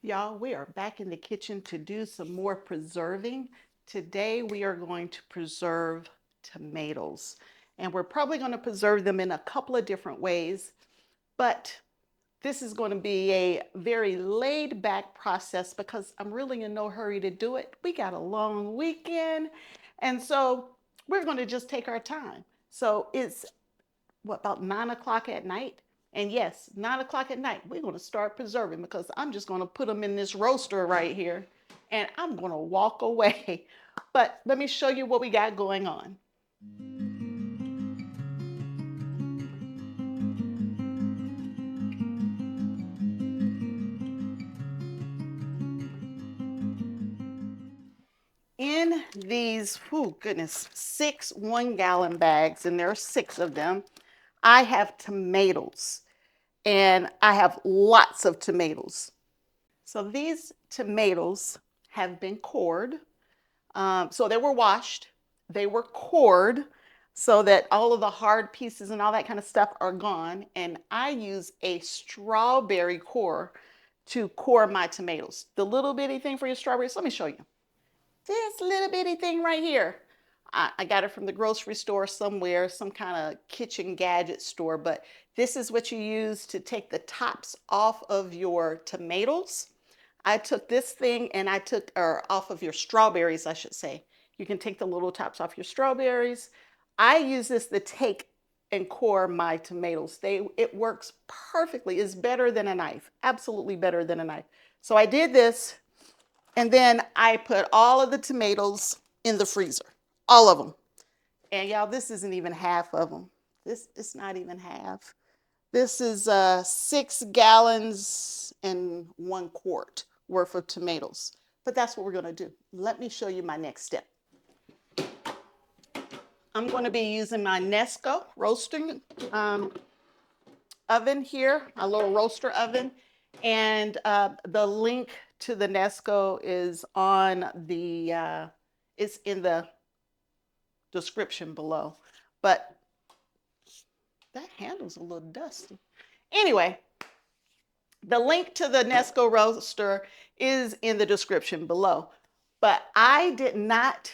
Y'all, we are back in the kitchen to do some more preserving. Today we are going to preserve tomatoes, and we're probably going to preserve them in a couple of different ways, but this is going to be a very laid back process because I'm really in no hurry to do it. We got a long weekend, and so we're going to just take our time. So it's about 9 o'clock at night? And yes, 9 o'clock at night, we're going to start preserving because I'm just going to put them in this roaster right here and I'm going to walk away. But let me show you what we got going on. In these, oh goodness, 6 1-gallon bags, and there are 6 of them, I have tomatoes, and I have lots of tomatoes. So these tomatoes have been cored. So they were washed, they were cored so that all of the hard pieces and all that kind of stuff are gone. And I use a strawberry core to core my tomatoes. The little bitty thing for your strawberries, let me show you. This little bitty thing right here. I got it from the grocery store somewhere, some kind of kitchen gadget store, but this is what you use to take the tops off of your tomatoes. I took this thing and or off of your strawberries, I should say. You can take the little tops off your strawberries. I use this to take and core my tomatoes. It works perfectly. It's better than a knife, absolutely better than a knife. So I did this, and then I put all of the tomatoes in the freezer, all of them. And y'all, this isn't even half of them. This is not even half. This is 6 gallons and 1 quart worth of tomatoes. But that's what we're going to do. Let me show you my next step. I'm going to be using my Nesco roasting oven here, a little roaster oven. And the link to the Nesco is on it's in the description below. But that handle's a little dusty. Anyway, the link to the Nesco Roaster is in the description below. But I did not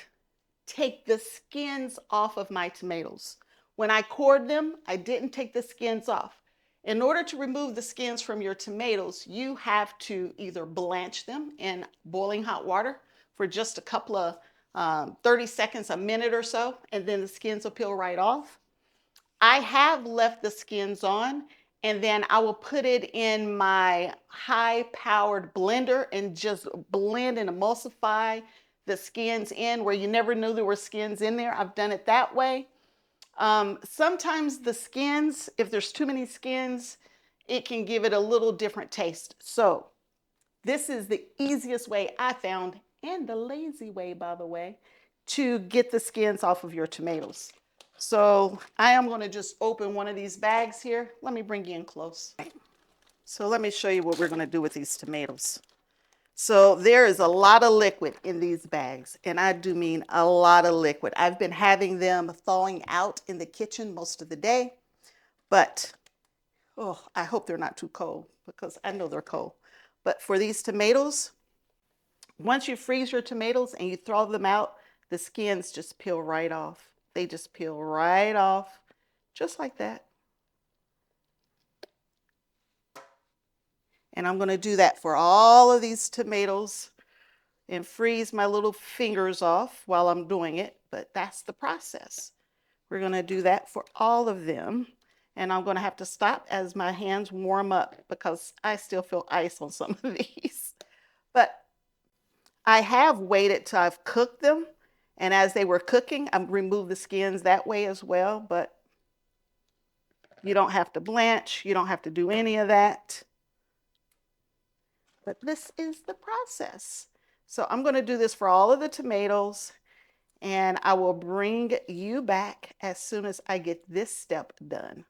take the skins off of my tomatoes. When I cored them, I didn't take the skins off. In order to remove the skins from your tomatoes, you have to either blanch them in boiling hot water for just a couple of 30 seconds, a minute or so, and then the skins will peel right off. I have left the skins on, and then I will put it in my high-powered blender and just blend and emulsify the skins in where you never knew there were skins in there. I've done it that way. Sometimes the skins, if there's too many skins, it can give it a little different taste. So this is the easiest way I found, and the lazy way, by the way, to get the skins off of your tomatoes. So I am going to just open one of these bags here. Let me bring you in close. So let me show you what we're going to do with these tomatoes. So there is a lot of liquid in these bags, and I do mean a lot of liquid. I've been having them thawing out in the kitchen most of the day, but oh, I hope they're not too cold because I know they're cold. But for these tomatoes, once you freeze your tomatoes and you throw them out, the skins just peel right off. They just peel right off, just like that. And I'm going to do that for all of these tomatoes and freeze my little fingers off while I'm doing it. But that's the process. We're going to do that for all of them. And I'm going to have to stop as my hands warm up because I still feel ice on some of these. But I have waited till I've cooked them. And as they were cooking, I removed the skins that way as well. But you don't have to blanch. You don't have to do any of that. But this is the process. So I'm going to do this for all of the tomatoes. And I will bring you back as soon as I get this step done.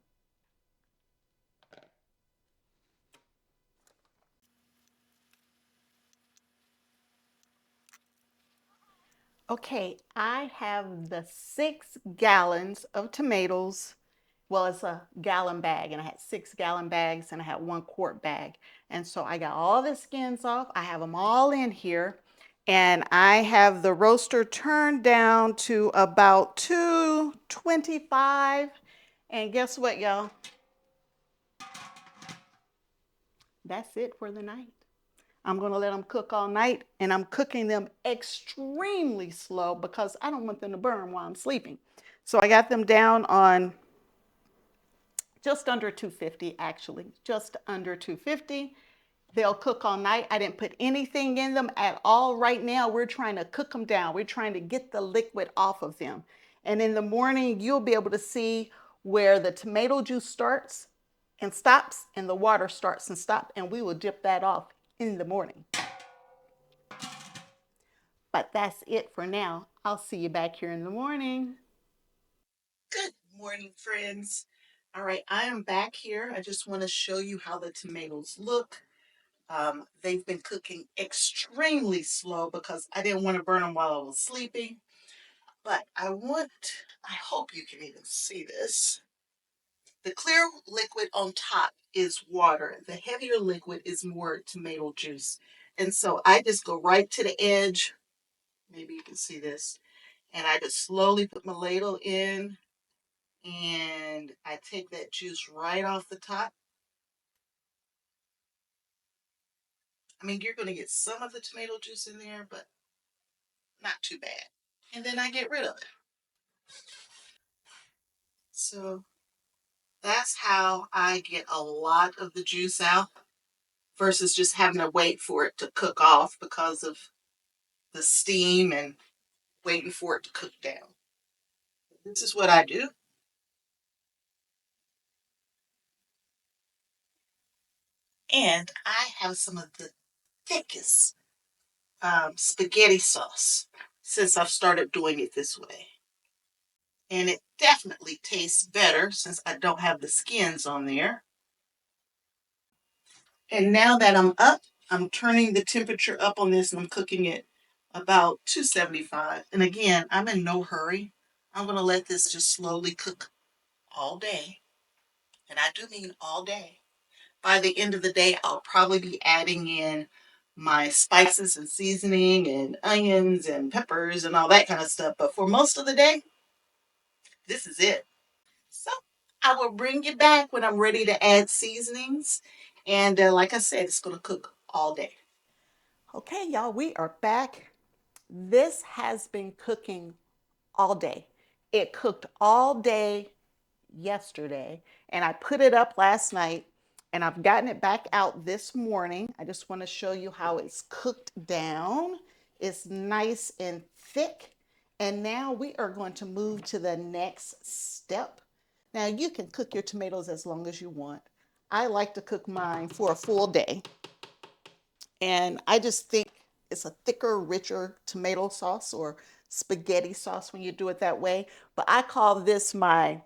Okay, I have the 6 gallons of tomatoes Well, it's a gallon bag, and I had 6 gallon bags, and I had 1 quart bag. And so I got all the skins off. I have them all in here, and I have the roaster turned down to about 225. And guess what, y'all? That's it for the night. I'm going to let them cook all night, and I'm cooking them extremely slow because I don't want them to burn while I'm sleeping. So I got them down on just under 250, actually, just under 250. They'll cook all night. I didn't put anything in them at all. Right now, we're trying to cook them down. We're trying to get the liquid off of them. And in the morning, you'll be able to see where the tomato juice starts and stops and the water starts and stops. And we will dip that off in the morning. But that's it for now. I'll see you back here in the morning. Good morning, friends. All right, I am back here. I just want to show you how the tomatoes look. They've been cooking extremely slow because I didn't want to burn them while I was sleeping. But I hope you can even see this. The clear liquid on top is water. The heavier liquid is more tomato juice. And so I just go right to the edge. Maybe you can see this. And I just slowly put my ladle in, and I take that juice right off the top. I mean, you're going to get some of the tomato juice in there, but not too bad. And then I get rid of it. So that's how I get a lot of the juice out versus just having to wait for it to cook off because of the steam and waiting for it to cook down. This is what I do. And I have some of the thickest spaghetti sauce since I've started doing it this way. And it definitely tastes better since I don't have the skins on there. And now that I'm up, I'm turning the temperature up on this, and I'm cooking it about 275. And again, I'm in no hurry. I'm going to let this just slowly cook all day. And I do mean all day. By the end of the day, I'll probably be adding in my spices and seasoning and onions and peppers and all that kind of stuff. But for most of the day, this is it. So I will bring you back when I'm ready to add seasonings. And like I said, it's going to cook all day. Okay, y'all, we are back. This has been cooking all day. It cooked all day yesterday, and I put it up last night, and I've gotten it back out this morning. I just want to show you how it's cooked down. It's nice and thick. And now we are going to move to the next step. Now you can cook your tomatoes as long as you want. I like to cook mine for a full day. And I just think it's a thicker, richer tomato sauce or spaghetti sauce when you do it that way. But I call this my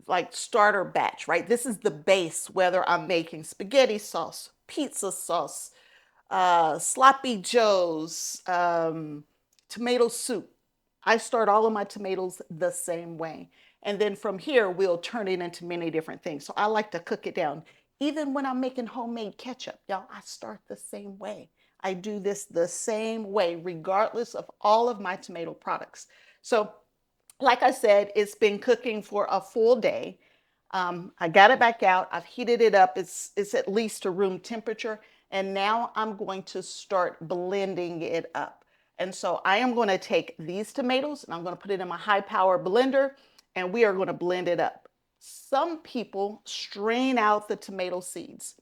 like starter batch, right? This is the base, whether I'm making spaghetti sauce, pizza sauce, sloppy joes, tomato soup. I start all of my tomatoes the same way. And then from here, we'll turn it into many different things. So I like to cook it down. Even when I'm making homemade ketchup, y'all, I start the same way. I do this the same way, regardless of all of my tomato products. So like I said, it's been cooking for a full day. I got it back out. I've heated it up. It's at least to room temperature. And now I'm going to start blending it up. And so I am going to take these tomatoes and I'm going to put it in my high power blender, and we are going to blend it up. Some people strain out the tomato seeds.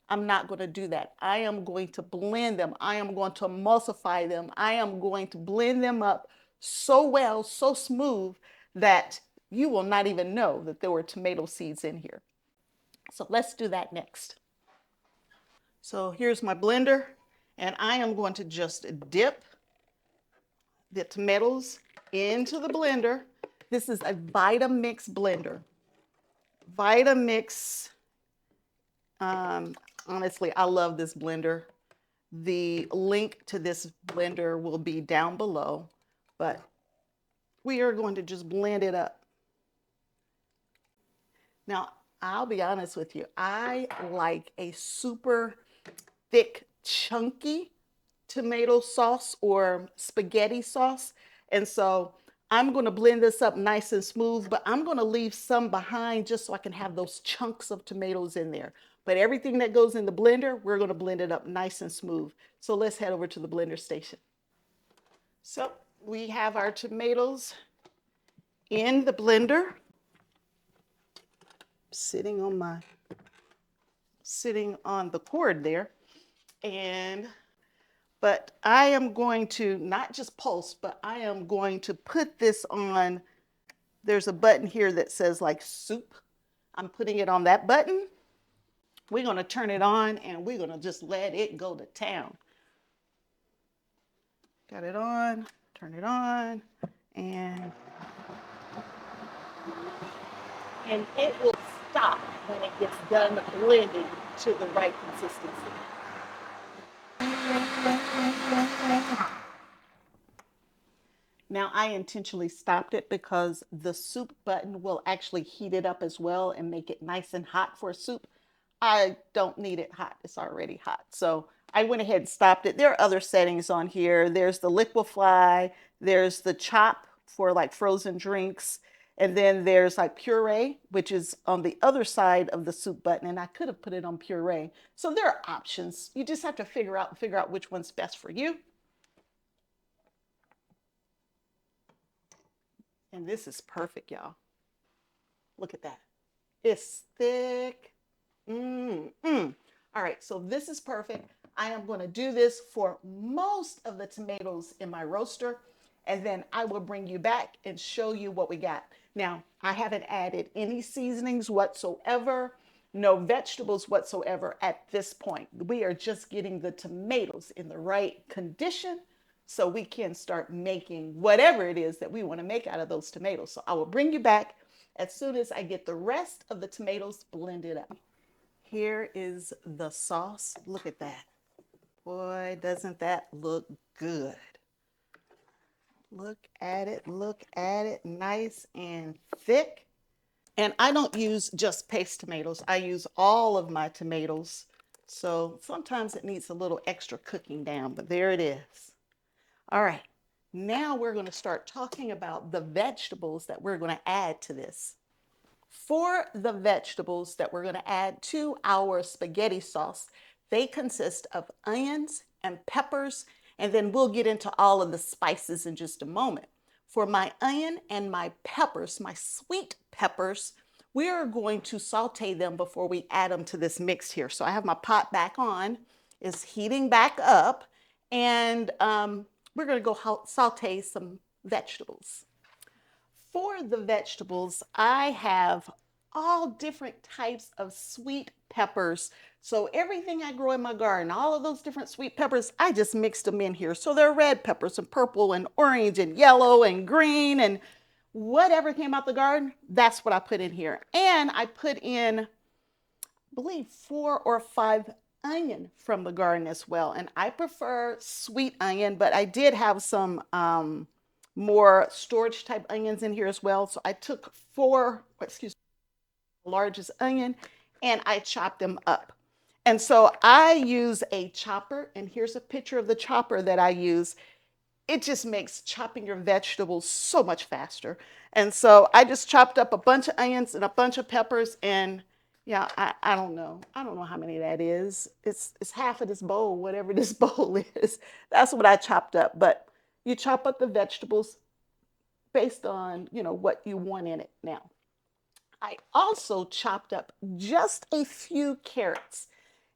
I'm not going to do that. I am going to blend them. I am going to emulsify them. I am going to blend them up so well, so smooth that you will not even know that there were tomato seeds in here. So let's do that next. So here's my blender, and I am going to just dip the tomatoes into the blender. This is a Vitamix blender. Vitamix, honestly, I love this blender. The link to this blender will be down below, but we are going to just blend it up. Now, I'll be honest with you. I like a super thick, chunky tomato sauce or spaghetti sauce. And so I'm going to blend this up nice and smooth, but I'm going to leave some behind just so I can have those chunks of tomatoes in there. But everything that goes in the blender, we're going to blend it up nice and smooth. So let's head over to the blender station. So we have our tomatoes in the blender, sitting on the cord there. But I am going to not just pulse, but I am going to put this on. There's a button here that says like soup. I'm putting it on that button. We're going to turn it on and we're going to just let it go to town. Got it on, turn it on, and it will stop when it gets done blending to the right consistency. Now I intentionally stopped it because the soup button will actually heat it up as well and make it nice and hot for soup. I don't need it hot, it's already hot. So I went ahead and stopped it. There are other settings on here. There's the liquefy, there's the chop for like frozen drinks, and then there's like puree, which is on the other side of the soup button, and I could have put it on puree. So there are options. You just have to figure out which one's best for you. And this is perfect, y'all. Look at that. It's thick. All right, so this is perfect. I am going to do this for most of the tomatoes in my roaster, and then I will bring you back and show you what we got. Now, I haven't added any seasonings whatsoever, no vegetables whatsoever at this point. We are just getting the tomatoes in the right condition so we can start making whatever it is that we want to make out of those tomatoes. So I will bring you back as soon as I get the rest of the tomatoes blended up. Here is the sauce. Look at that. Boy, doesn't that look good. Look at it, nice and thick. And I don't use just paste tomatoes. I use all of my tomatoes. So sometimes it needs a little extra cooking down, but there it is. All right, now we're going to start talking about the vegetables that we're going to add to this. For the vegetables that we're going to add to our spaghetti sauce, they consist of onions and peppers, and then we'll get into all of the spices in just a moment. For my onion and my peppers, my sweet peppers, we are going to saute them before we add them to this mix here. So I have my pot back on, it's heating back up, and we're going to go saute some vegetables. For the vegetables, I have all different types of sweet peppers. So everything I grow in my garden, all of those different sweet peppers, I just mixed them in here. So there are red peppers and purple and orange and yellow and green and whatever came out the garden, that's what I put in here. And I put in, I believe, 4 or 5 onion from the garden as well. And I prefer sweet onion, but I did have some more storage type onions in here as well. So I took 4, largest onion, and I chopped them up. And so I use a chopper, and here's a picture of the chopper that I use. It just makes chopping your vegetables so much faster. And so I just chopped up a bunch of onions and a bunch of peppers, and yeah, I don't know. I don't know how many that is. It's half of this bowl, whatever this bowl is. That's what I chopped up. But you chop up the vegetables based on, what you want in it. Now, I also chopped up just a few carrots.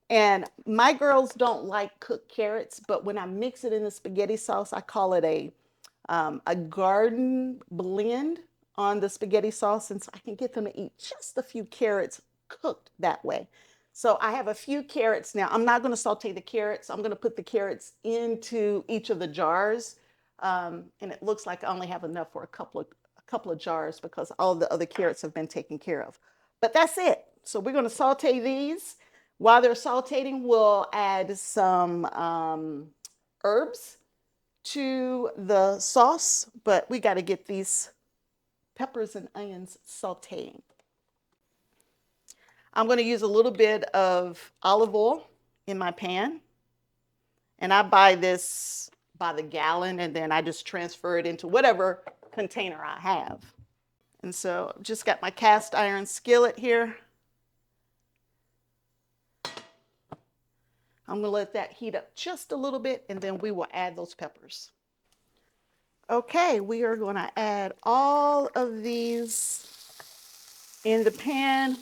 And my girls don't like cooked carrots, but when I mix it in the spaghetti sauce, I call it a garden blend on the spaghetti sauce. And so I can get them to eat just a few carrots cooked that way. So I have a few carrots now. I'm not going to saute the carrots. I'm going to put the carrots into each of the jars. And it looks like I only have enough for a couple of jars because all the other carrots have been taken care of. But that's it. So we're going to saute these. While they're sauteing, we'll add some herbs. to the sauce, but we got to get these peppers and onions sauteing. I'm going to use a little bit of olive oil in my pan. And I buy this by the gallon, and then I just transfer it into whatever container I have. And so I've just got my cast iron skillet here. I'm going to let that heat up just a little bit, and then we will add those peppers. Okay, we are going to add all of these in the pan.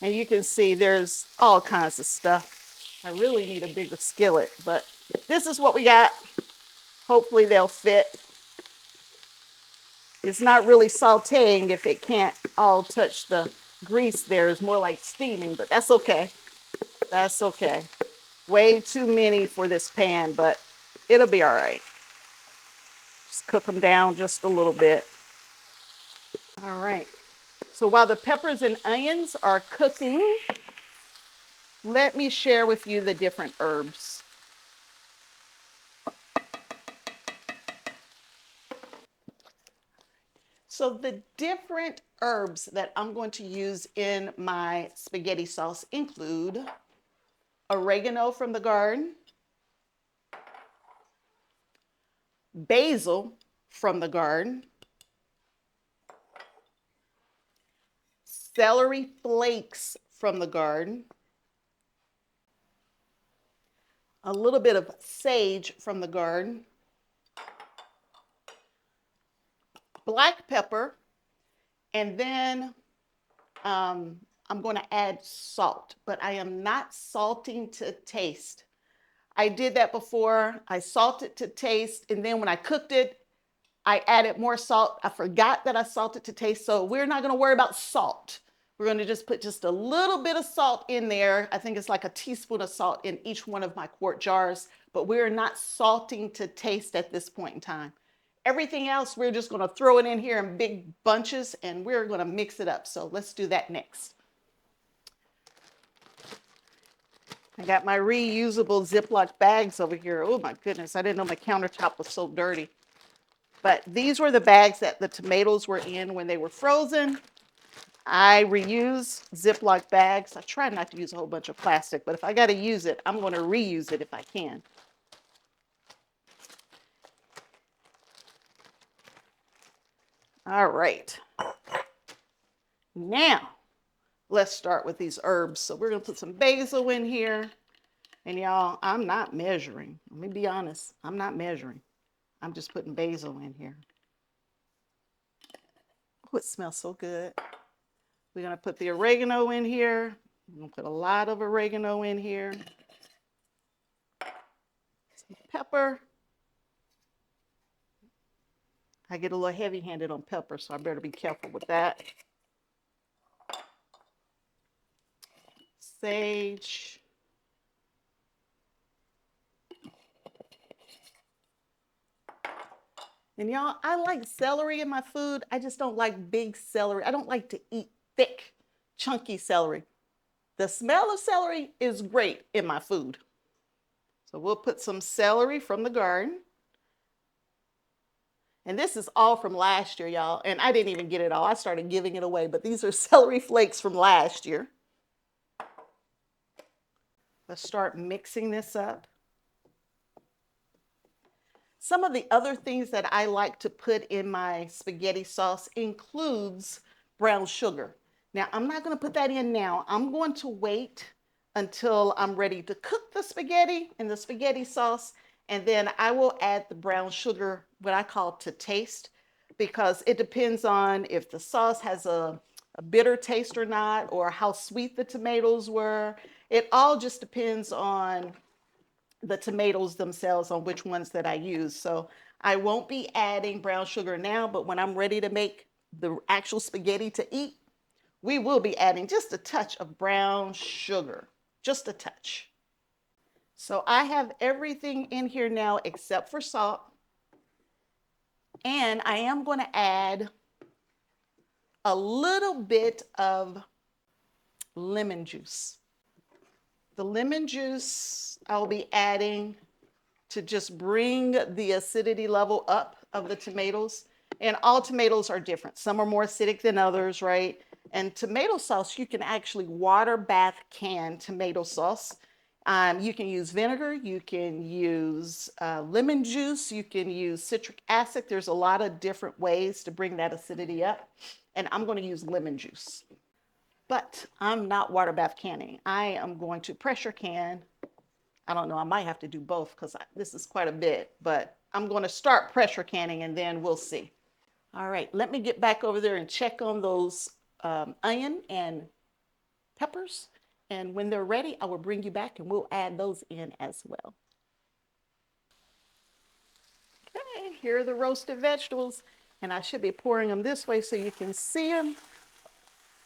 And you can see there's all kinds of stuff. I really need a bigger skillet, but this is what we got. Hopefully they'll fit. It's not really sauteing if it can't all touch the grease there. It's more like steaming, but that's okay. That's okay. Way too many for this pan, but it'll be all right. Just cook them down just a little bit. All right. So while the peppers and onions are cooking, let me share with you the different herbs. So the different herbs that I'm going to use in my spaghetti sauce include oregano from the garden, basil from the garden, celery flakes from the garden, a little bit of sage from the garden, black pepper, and then I'm going to add salt, but I am not salting to taste. I did that before. I salted to taste, and then when I cooked it, I added more salt. I forgot that I salted to taste, so we're not going to worry about salt. We're going to just put just a little bit of salt in there. I think it's like a teaspoon of salt in each one of my quart jars, but we're not salting to taste at this point in time. Everything else, we're just going to throw it in here in big bunches, and we're going to mix it up. So let's do that next. I got my reusable Ziploc bags over here. Oh my goodness, I didn't know my countertop was so dirty. But these were the bags that the tomatoes were in when they were frozen. I reuse Ziploc bags. I try not to use a whole bunch of plastic, but if I got to use it, I'm going to reuse it if I can. All right. Now, let's start with these herbs. So we're going to put some basil in here. And y'all, I'm not measuring. Let me be honest. I'm not measuring. I'm just putting basil in here. Oh, it smells so good. We're going to put the oregano in here. I'm going to put a lot of oregano in here. Some pepper. I get a little heavy-handed on pepper, so I better be careful with that. Sage. And y'all, I like celery in my food. I just don't like big celery. I don't like to eat thick, chunky celery. The smell of celery is great in my food. So we'll put some celery from the garden. And this is all from last year, y'all. And I didn't even get it all. I started giving it away. But these are celery flakes from last year. Let's start mixing this up. Some of the other things that I like to put in my spaghetti sauce includes brown sugar. Now, I'm not going to put that in now. I'm going to wait until I'm ready to cook the spaghetti in the spaghetti sauce, and then I will add the brown sugar, what I call to taste, because it depends on if the sauce has a bitter taste or not, or how sweet the tomatoes were. It all just depends on the tomatoes themselves, on which ones that I use. So I won't be adding brown sugar now, but when I'm ready to make the actual spaghetti to eat, we will be adding just a touch of brown sugar, just a touch. So I have everything in here now except for salt. And I am going to add a little bit of lemon juice. The lemon juice I'll be adding to just bring the acidity level up of the tomatoes. And all tomatoes are different. Some are more acidic than others, right? And tomato sauce, you can actually water bath can tomato sauce. You can use vinegar, you can use lemon juice, you can use citric acid. There's a lot of different ways to bring that acidity up. And I'm going to use lemon juice. But I'm not water bath canning. I am going to pressure can. I don't know, I might have to do both because this is quite a bit, but I'm going to start pressure canning and then we'll see. All right, let me get back over there and check on those onion and peppers. And when they're ready, I will bring you back and we'll add those in as well. Okay, here are the roasted vegetables. And I should be pouring them this way so you can see them.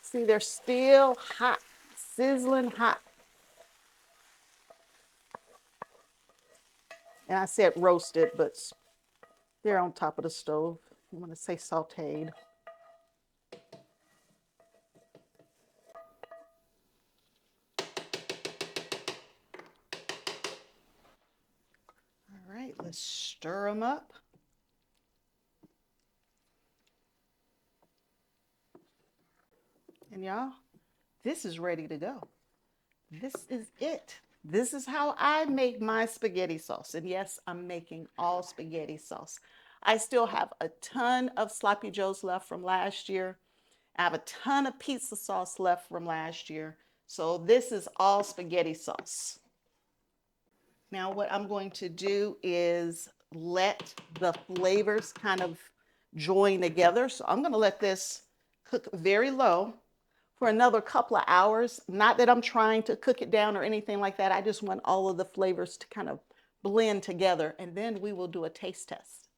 See, they're still hot, sizzling hot. And I said roasted, but they're on top of the stove. I'm going to say sauteed. All right, let's stir them up. And y'all, this is ready to go. This is it. This is how I make my spaghetti sauce. And yes, I'm making all spaghetti sauce. I still have a ton of Sloppy Joes left from last year. I have a ton of pizza sauce left from last year. So this is all spaghetti sauce. Now what I'm going to do is let the flavors kind of join together. So I'm going to let this cook very low for another couple of hours. Not that I'm trying to cook it down or anything like that. I just want all of the flavors to kind of blend together, and then we will do a taste test.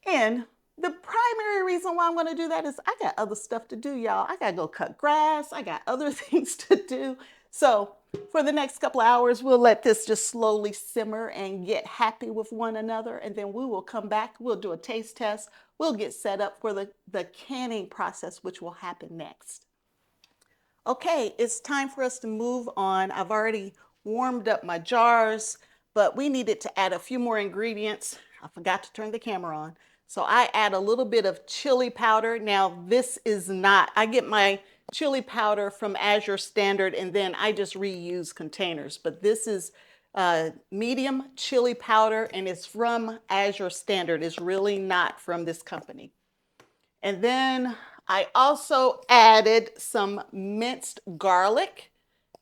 And the primary reason why I'm going to do that is I got other stuff to do, y'all. I got to go cut grass. I got other things to do. So for the next couple of hours, we'll let this just slowly simmer and get happy with one another. And then we will come back. We'll do a taste test. We'll get set up for the canning process, which will happen next. Okay, it's time for us to move on. I've already warmed up my jars, but we needed to add a few more ingredients. I forgot to turn the camera on. So I add a little bit of chili powder. Now this is not, I get my chili powder from Azure Standard and then I just reuse containers. But this is medium chili powder and it's from Azure Standard. It's really not from this company. And then I also added some minced garlic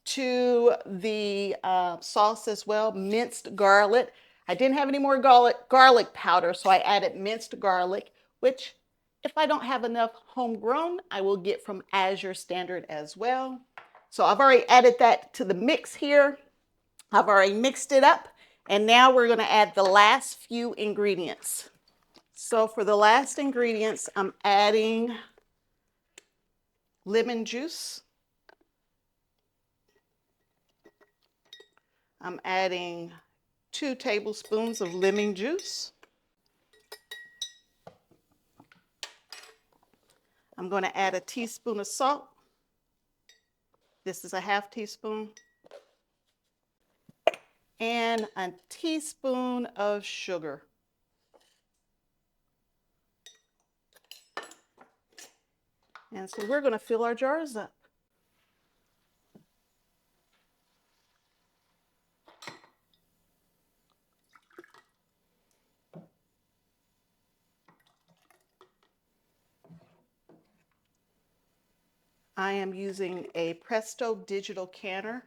to the sauce as well, minced garlic. I didn't have any more garlic powder, so I added minced garlic, which if I don't have enough homegrown, I will get from Azure Standard as well. So I've already added that to the mix here. I've already mixed it up, and now we're going to add the last few ingredients. So for the last ingredients, I'm adding lemon juice. I'm adding 2 tablespoons of lemon juice. I'm going to add a teaspoon of salt. This is a half teaspoon. And a teaspoon of sugar. And so we're going to fill our jars up. I am using a Presto digital canner.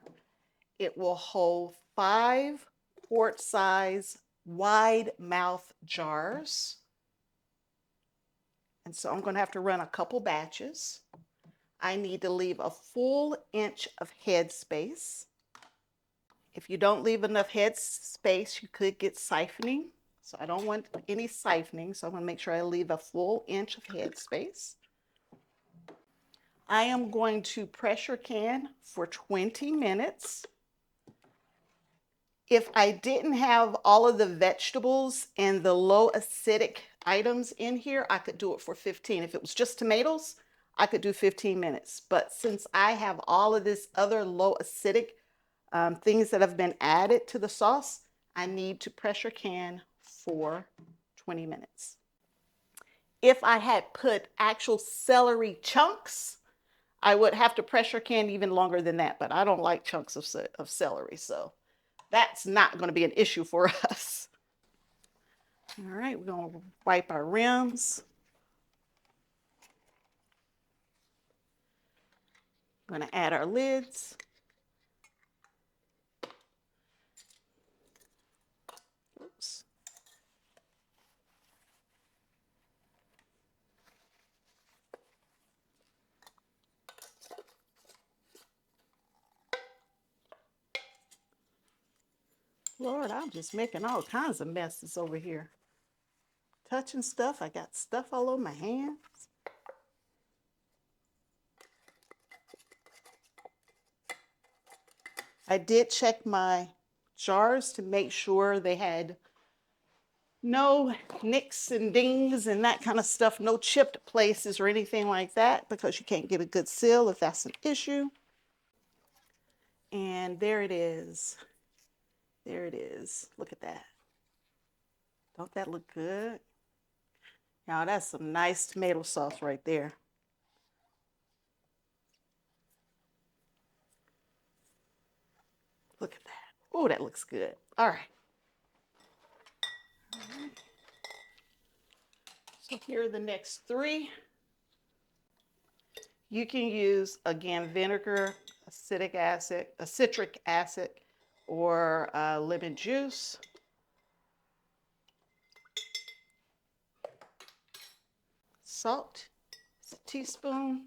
It will hold 5 quart-size wide mouth jars. And so I'm going to have to run a couple batches. I need to leave a full inch of head space. If you don't leave enough head space, you could get siphoning. So I don't want any siphoning, so I'm going to make sure I leave a full inch of head space. I am going to pressure can for 20 minutes. If I didn't have all of the vegetables and the low acidic items in here, I could do it for 15. If it was just tomatoes, I could do 15 minutes. But since I have all of this other low acidic things that have been added to the sauce, I need to pressure can for 20 minutes. If I had put actual celery chunks, I would have to pressure can even longer than that, but I don't like chunks of celery, so that's not going to be an issue for us. All right, we're going to wipe our rims. I'm going to add our lids. Oops. Lord, I'm just making all kinds of messes over here. Touching stuff, I got stuff all over my hands. I did check my jars to make sure they had no nicks and dings and that kind of stuff, no chipped places or anything like that, because you can't get a good seal if that's an issue. And there it is. There it is. Look at that. Don't that look good? Now that's some nice tomato sauce right there. Look at that. Oh, that looks good. All right. So here are the next three. You can use, again, vinegar, citric acid, or lemon juice. Salt, it's a teaspoon.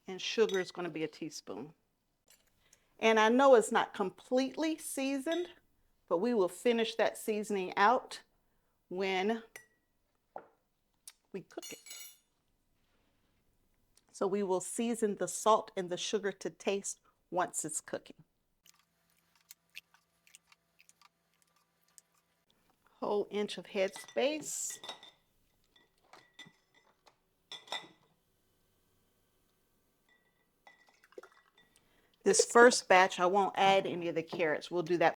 And sugar is going to be a teaspoon. And I know it's not completely seasoned, but we will finish that seasoning out when we cook it. So we will season the salt and the sugar to taste once it's cooking. Whole inch of head space. This first batch, I won't add any of the carrots. We'll do that.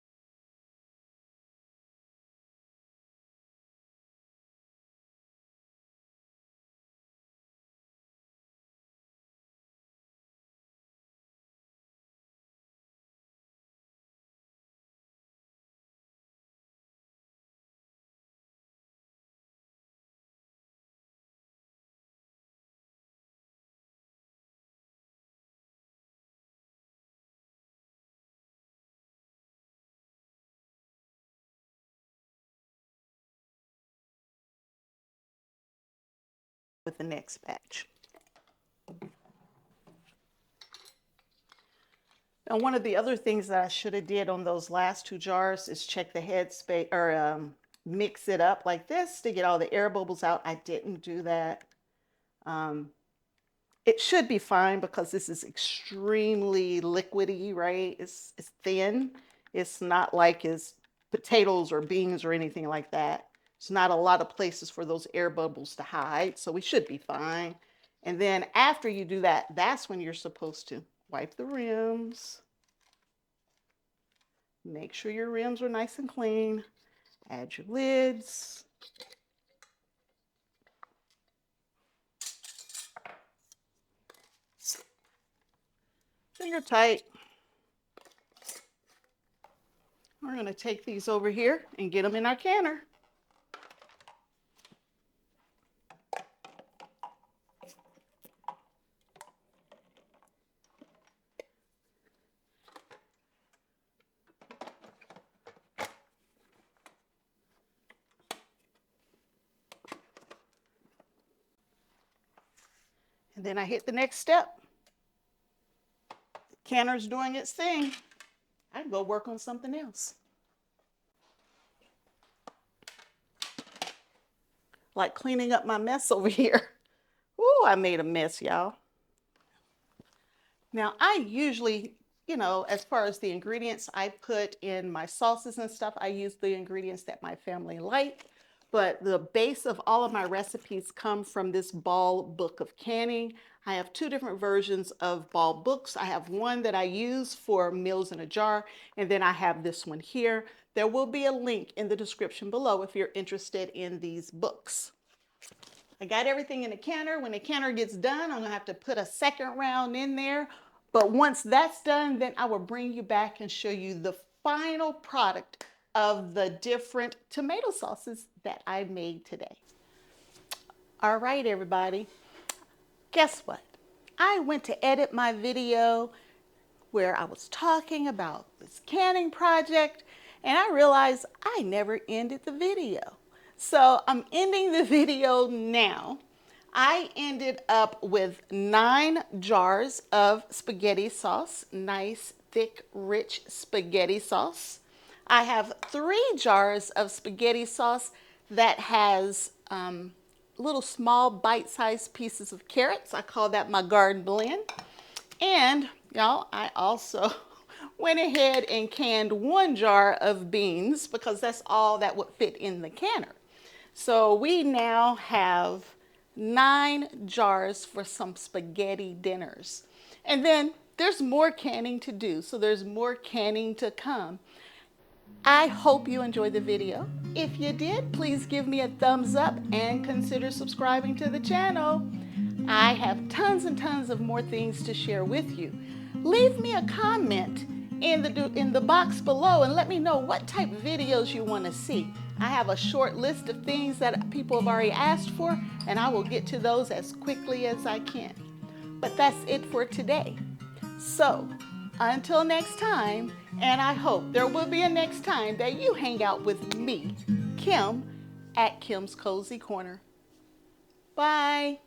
With the next batch. Now, one of the other things that I should have did on those last two jars is check the head space, or mix it up like this to get all the air bubbles out. I didn't do that. It should be fine because this is extremely liquidy, right? It's thin. It's not like it's potatoes or beans or anything like that. It's not a lot of places for those air bubbles to hide, so we should be fine. And then after you do that, that's when you're supposed to wipe the rims. Make sure your rims are nice and clean. Add your lids. Finger tight. We're going to take these over here and get them in our canner. And then I hit the next step. The canner's doing its thing. I can go work on something else. Like cleaning up my mess over here. Ooh, I made a mess, y'all. Now, I usually, as far as the ingredients I put in my sauces and stuff, I use the ingredients that my family like. but the base of all of my recipes come from this Ball book of canning. I have two different versions of Ball books. I have one that I use for meals in a jar, and then I have this one here. There will be a link in the description below if you're interested in these books. I got everything in the canner. When the canner gets done, I'm gonna have to put a second round in there. But once that's done, then I will bring you back and show you the final product of the different tomato sauces that I made today. All right, everybody. Guess what? I went to edit my video where I was talking about this canning project, and I realized I never ended the video. So I'm ending the video now. I ended up with 9 jars of spaghetti sauce, nice, thick, rich spaghetti sauce. I have 3 jars of spaghetti sauce that has little small bite-sized pieces of carrots. I call that my garden blend. And y'all, I also went ahead and canned 1 jar of beans because that's all that would fit in the canner. So we now have 9 jars for some spaghetti dinners. And then there's more canning to do, so there's more canning to come. I hope you enjoyed the video. If you did, please give me a thumbs up and consider subscribing to the channel. I have tons and tons of more things to share with you. Leave me a comment in the box below and let me know what type of videos you want to see. I have a short list of things that people have already asked for, and I will get to those as quickly as I can. But that's it for today. So, until next time, and I hope there will be a next time that you hang out with me, Kim, at Kim's Cozy Corner. Bye.